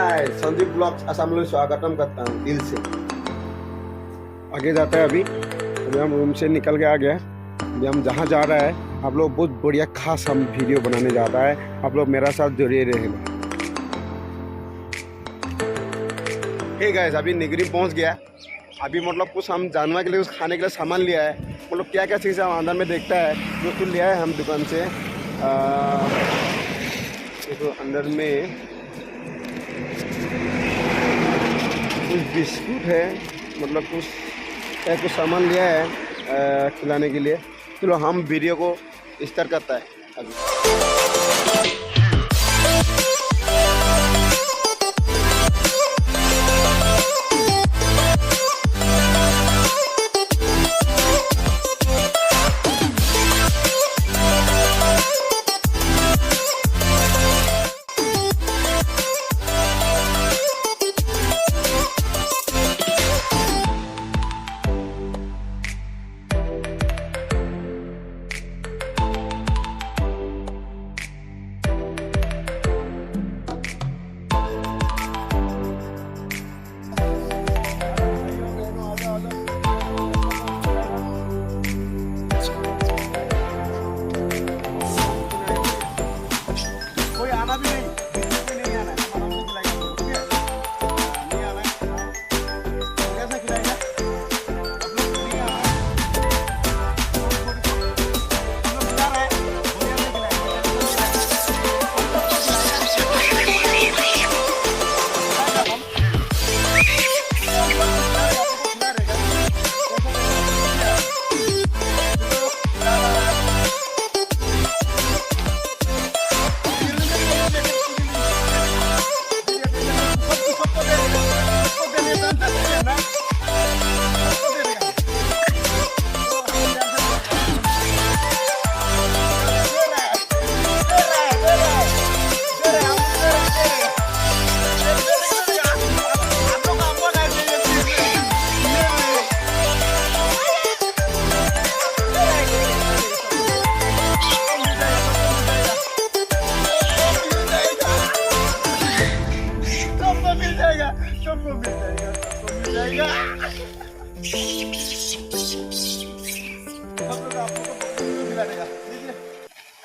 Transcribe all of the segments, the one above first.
Guys, Sandeep blogs Assam में स्वागतम करता हूँ दिल से। आगे जाता है अभी हम रूम से निकल के आ गया। अभी हम जहाँ जा रहा है आप लोग बहुत बढ़िया खास हम वीडियो बनाने जा रहा है। आप लोग मेरा साथ जुड़े रहेगा। हे गाइस, अभी निगरी पहुँच गया। अभी मतलब कुछ हम जानवर के लिए कुछ खाने के लिए सामान लिया है। मतलब क्या क्या चीज़ हम अंदर में देखता है जो कुछ लिया है हम दुकान से। तो अंदर में कुछ बिस्कुट है, मतलब कुछ सामान लिया है खिलाने के लिए। चलो हम वीडियो को स्टार्ट करता है अभी।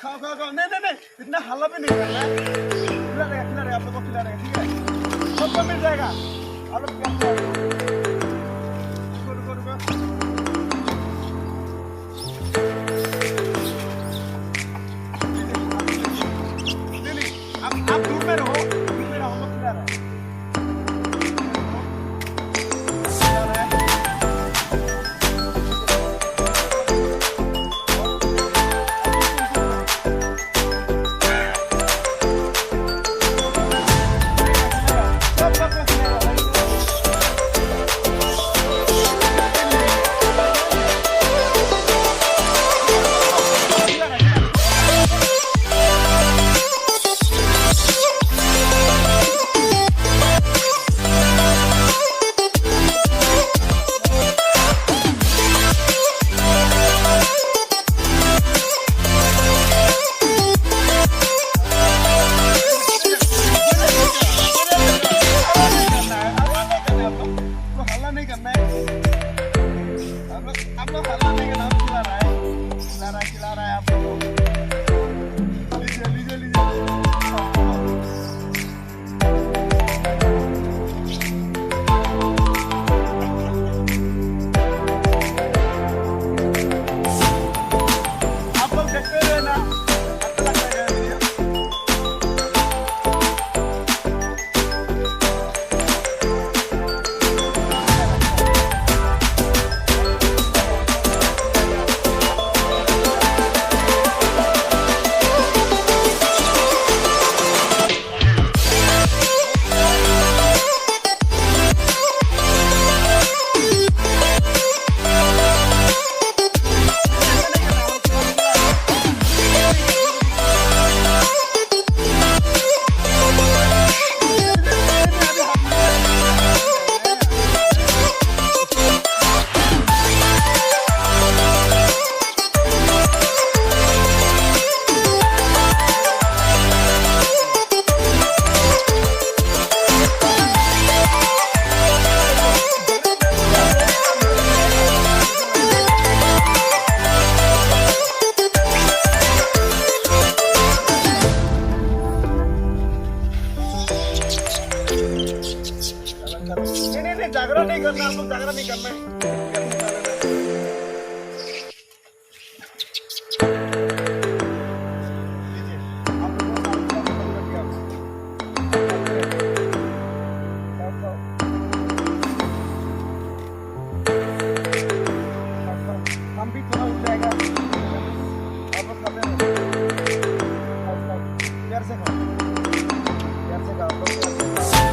खाओ नहीं, इतना हल्ला भी नहीं करना है। खिला रहेगा आप लोग को, खिला रहेगा, ठीक है। सबको मिल जाएगा। आप लोग आप दूर में रहो, हम लोग खिला रहे हैं। में आप लोग झगड़ा नहीं करना है। हम भी थोड़ा उठ जाएगा, आप लोग खाते रहो, प्यार से खाओ, प्यार से खाओ, आप लोग प्यार से खाओ।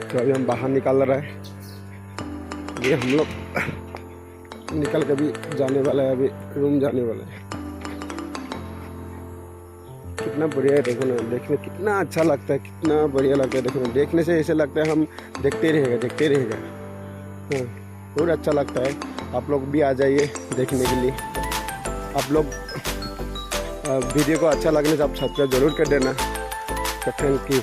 तो अभी हम बाहर निकल रहे हैं, ये हम लोग निकल के भी जाने वाला है, अभी रूम जाने वाला है। कितना बढ़िया है, देखो ना, देखने कितना अच्छा लगता है, कितना बढ़िया लगता है। देखो ना, देखने से ऐसे लगता है हम देखते रहेगा। हाँ, बहुत अच्छा लगता है। आप लोग भी आ जाइए देखने के लिए। आप लोग वीडियो को अच्छा लगने से आप सब्सक्राइब जरूर कर देना। तो थैंक यू।